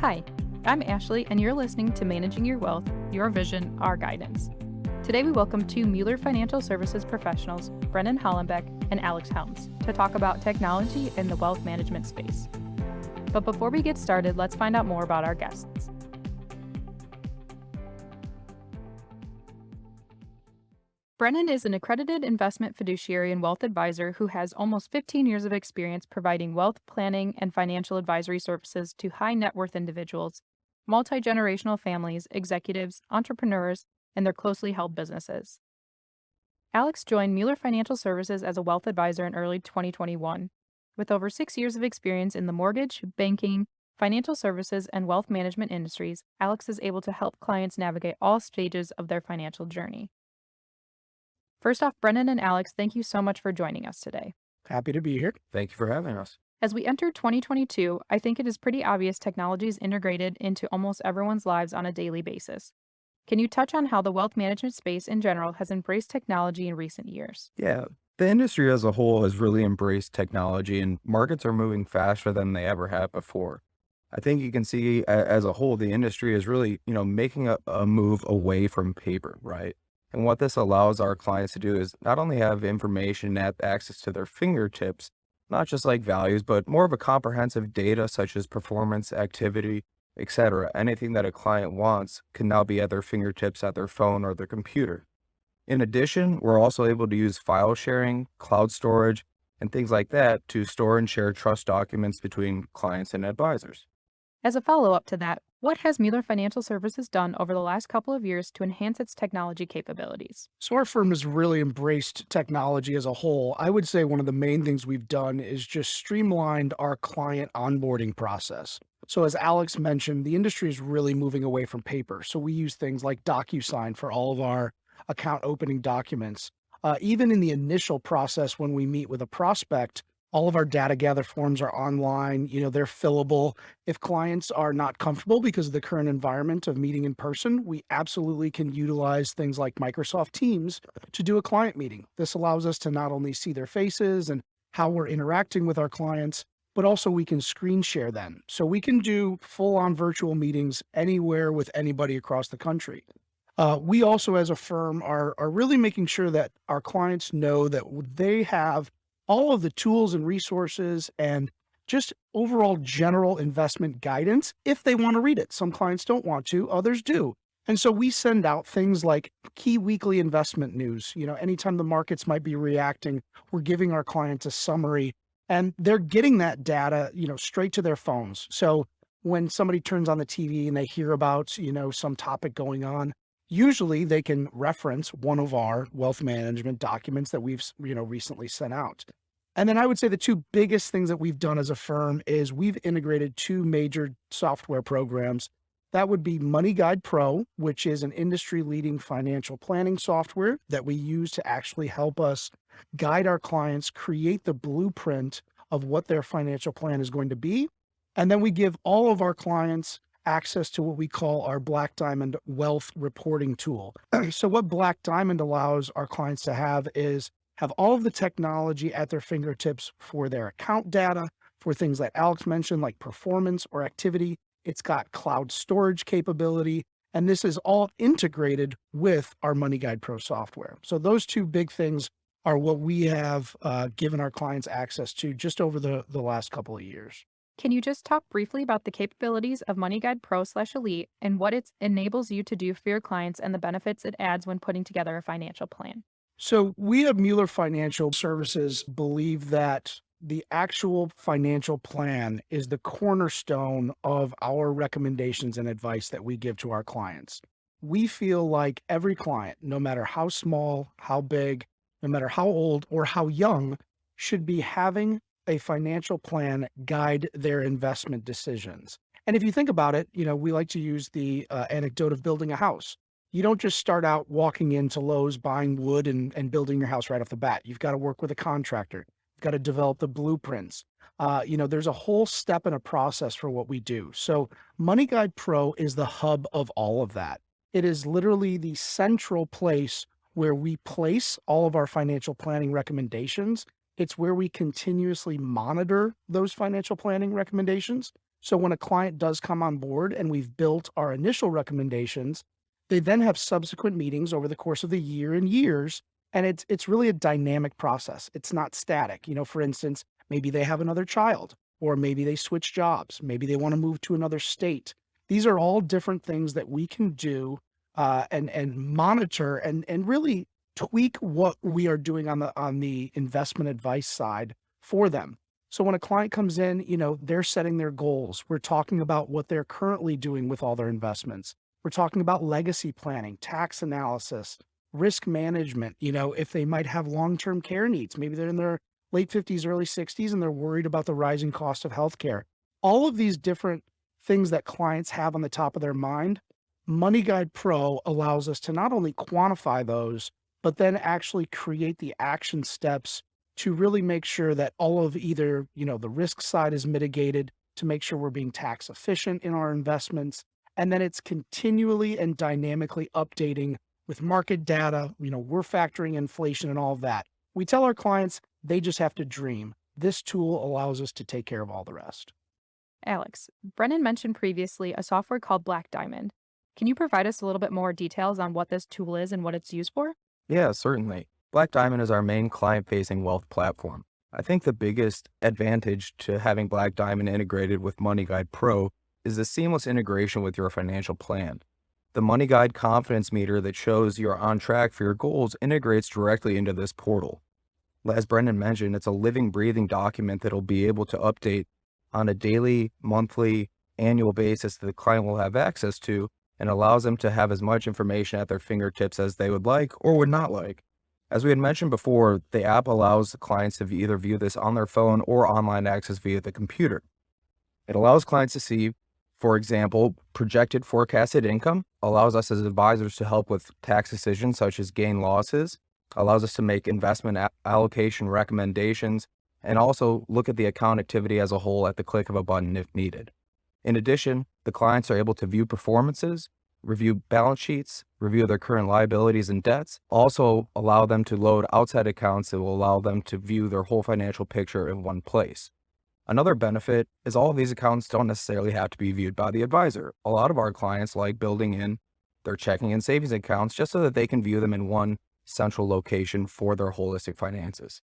Hi, I'm Ashley, and you're listening to Managing Your Wealth, Your Vision, Our Guidance. Today, we welcome two Mueller Financial Services professionals, Brennan Hollenbeck and Alex Helms, to talk about technology in the wealth management space. But before we get started, let's find out more about our guests. Brennan is an accredited investment fiduciary and wealth advisor who has almost 15 years of experience providing wealth planning and financial advisory services to high net worth individuals, multi-generational families, executives, entrepreneurs, and their closely held businesses. Alex joined Mueller Financial Services as a wealth advisor in early 2021. With over 6 years of experience in the mortgage, banking, financial services, and wealth management industries, Alex is able to help clients navigate all stages of their financial journey. First off, Brennan and Alex, thank you so much for joining us today. Happy to be here. Thank you for having us. As we enter 2022, I think it is pretty obvious technology is integrated into almost everyone's lives on a daily basis. Can you touch on how the wealth management space in general has embraced technology in recent years? Yeah, the industry as a whole has really embraced technology, and markets are moving faster than they ever have before. I think you can see as a whole, the industry is really, making a move away from paper, right? And what this allows our clients to do is not only have information at access to their fingertips, not just like values, but more of a comprehensive data such as performance, activity, etc. Anything that a client wants can now be at their fingertips at their phone or their computer. In addition, we're also able to use file sharing, cloud storage, and things like that to store and share trust documents between clients and advisors. As a follow-up to that, what has Mueller Financial Services done over the last couple of years to enhance its technology capabilities? So our firm has really embraced technology as a whole. I would say one of the main things we've done is just streamlined our client onboarding process. So as Alex mentioned, the industry is really moving away from paper. So we use things like DocuSign for all of our account opening documents. Even in the initial process when we meet with a prospect, all of our data gather forms are online, they're fillable. If clients are not comfortable because of the current environment of meeting in person, we absolutely can utilize things like Microsoft Teams to do a client meeting. This allows us to not only see their faces and how we're interacting with our clients, but also we can screen share them. So we can do full-on virtual meetings anywhere with anybody across the country. We also, as a firm, are really making sure that our clients know that they have all of the tools and resources and just overall general investment guidance if they want to read it. Some clients don't want to, others do. And so we send out things like key weekly investment news. Anytime the markets might be reacting, we're giving our clients a summary and they're getting that data, straight to their phones. So when somebody turns on the TV and they hear about, some topic going on, usually they can reference one of our wealth management documents that we've, recently sent out. And then I would say the two biggest things that we've done as a firm is we've integrated two major software programs. That would be Money Guide Pro, which is an industry-leading financial planning software that we use to actually help us guide our clients, create the blueprint of what their financial plan is going to be. And then we give all of our clients access to what we call our Black Diamond Wealth Reporting Tool. So what Black Diamond allows our clients to have all of the technology at their fingertips for their account data, for things that Alex mentioned, like performance or activity. It's got cloud storage capability, and this is all integrated with our Money Guide Pro software. So those two big things are what we have given our clients access to just over the last couple of years. Can you just talk briefly about the capabilities of Money Guide Pro/Elite and what it enables you to do for your clients and the benefits it adds when putting together a financial plan? So we at Mueller Financial Services believe that the actual financial plan is the cornerstone of our recommendations and advice that we give to our clients. We feel like every client, no matter how small, how big, no matter how old or how young, should be having a financial plan guide their investment decisions. And if you think about it, we like to use the anecdote of building a house. You don't just start out walking into Lowe's, buying wood and building your house right off the bat. You've got to work with a contractor. You've got to develop the blueprints. There's a whole step and a process for what we do. So Money Guide Pro is the hub of all of that. It is literally the central place where we place all of our financial planning recommendations. It's where we continuously monitor those financial planning recommendations. So when a client does come on board and we've built our initial recommendations, they then have subsequent meetings over the course of the year and years. And it's really a dynamic process. It's not static. For instance, maybe they have another child, or maybe they switch jobs. Maybe they want to move to another state. These are all different things that we can do and monitor and really tweak what we are doing on the investment advice side for them. So when a client comes in, they're setting their goals. We're talking about what they're currently doing with all their investments. We're talking about legacy planning, tax analysis, risk management, if they might have long-term care needs. Maybe they're in their late 50s, early 60s, and they're worried about the rising cost of healthcare. All of these different things that clients have on the top of their mind, Money Guide Pro allows us to not only quantify those, but then actually create the action steps to really make sure that all of either, the risk side is mitigated, to make sure we're being tax efficient in our investments. And then it's continually and dynamically updating with market data. We're factoring inflation and all of that. We tell our clients they just have to dream. This tool allows us to take care of all the rest. Alex, Brennan mentioned previously a software called Black Diamond. Can you provide us a little bit more details on what this tool is and what it's used for? Yeah, certainly. Black Diamond is our main client-facing wealth platform. I think the biggest advantage to having Black Diamond integrated with Money Guide Pro is the seamless integration with your financial plan. The Money Guide confidence meter that shows you're on track for your goals integrates directly into this portal. As Brendan mentioned, it's a living, breathing document that'll be able to update on a daily, monthly, annual basis that the client will have access to, and allows them to have as much information at their fingertips as they would like or would not like. As we had mentioned before, the app allows the clients to either view this on their phone or online access via the computer. It allows clients to see, for example, projected forecasted income, allows us as advisors to help with tax decisions such as gain losses, allows us to make investment allocation recommendations, and also look at the account activity as a whole at the click of a button if needed. In addition, the clients are able to view performances, review balance sheets, review their current liabilities and debts, also allow them to load outside accounts that will allow them to view their whole financial picture in one place. Another benefit is all of these accounts don't necessarily have to be viewed by the advisor. A lot of our clients like building in their checking and savings accounts just so that they can view them in one central location for their holistic finances.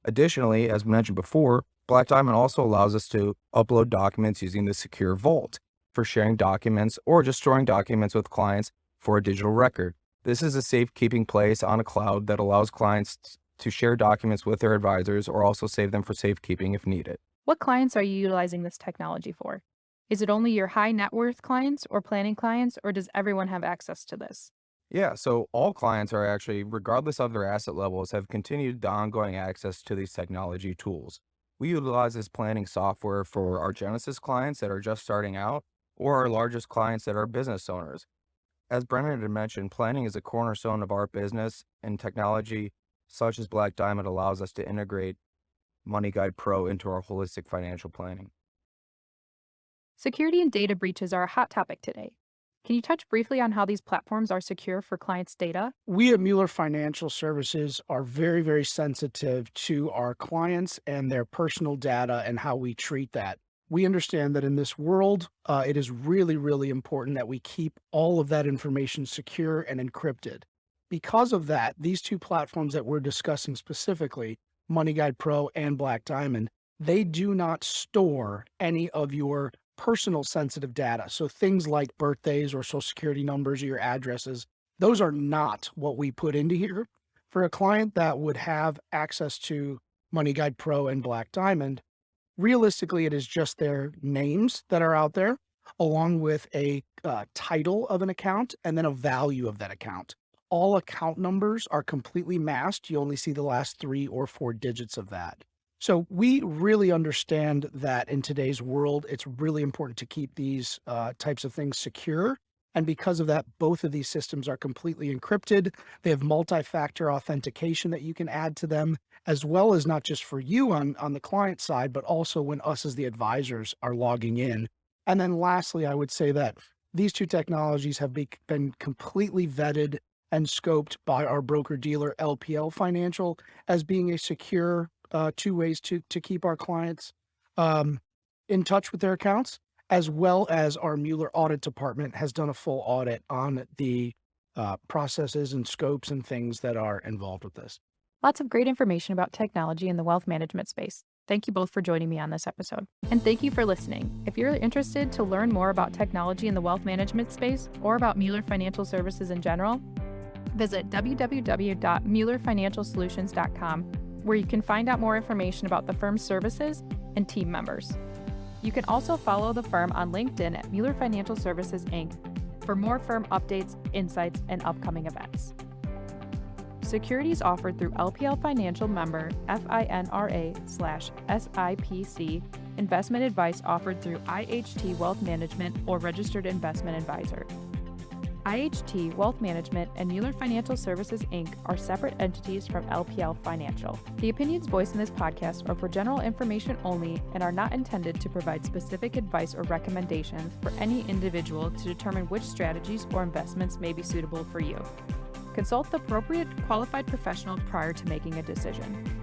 Additionally, as mentioned before, Black Diamond also allows us to upload documents using the secure vault for sharing documents or just storing documents with clients for a digital record. This is a safekeeping place on a cloud that allows clients to share documents with their advisors or also save them for safekeeping if needed. What clients are you utilizing this technology for? Is it only your high net worth clients or planning clients, or does everyone have access to this? Yeah, so all clients are actually, regardless of their asset levels, have continued the ongoing access to these technology tools. We utilize this planning software for our Genesis clients that are just starting out or our largest clients that are business owners. As Brennan had mentioned, planning is a cornerstone of our business, and technology such as Black Diamond allows us to integrate Money Guide Pro into our holistic financial planning. Security and data breaches are a hot topic today. Can you touch briefly on how these platforms are secure for clients' data? We at Mueller Financial Services are very, very sensitive to our clients and their personal data and how we treat that. We understand that in this world, it is really, really important that we keep all of that information secure and encrypted. Because of that, these two platforms that we're discussing specifically, Money Guide Pro and Black Diamond, they do not store any of your personal sensitive data. So things like birthdays or social security numbers or your addresses, those are not what we put into here. For a client that would have access to Money Guide Pro and Black Diamond, realistically, it is just their names that are out there, along with a title of an account and then a value of that account. All account numbers are completely masked. You only see the last 3 or 4 digits of that. So we really understand that in today's world, it's really important to keep these types of things secure. And because of that, both of these systems are completely encrypted. They have multi-factor authentication that you can add to them, as well as not just for you on the client side, but also when us as the advisors are logging in. And then lastly, I would say that these two technologies have been completely vetted and scoped by our broker-dealer LPL Financial as being a secure 2 ways to keep our clients in touch with their accounts, as well as our Mueller audit department has done a full audit on the processes and scopes and things that are involved with this. Lots of great information about technology in the wealth management space. Thank you both for joining me on this episode. And thank you for listening. If you're interested to learn more about technology in the wealth management space or about Mueller Financial Services in general, visit www.muellerfinancialsolutions.com, where you can find out more information about the firm's services and team members. You can also follow the firm on LinkedIn at Mueller Financial Services, Inc. for more firm updates, insights, and upcoming events. Securities offered through LPL Financial member FINRA/SIPC. Investment advice offered through IHT Wealth Management or Registered Investment Advisor. IHT Wealth Management and Mueller Financial Services, Inc. are separate entities from LPL Financial. The opinions voiced in this podcast are for general information only and are not intended to provide specific advice or recommendations for any individual to determine which strategies or investments may be suitable for you. Consult the appropriate qualified professional prior to making a decision.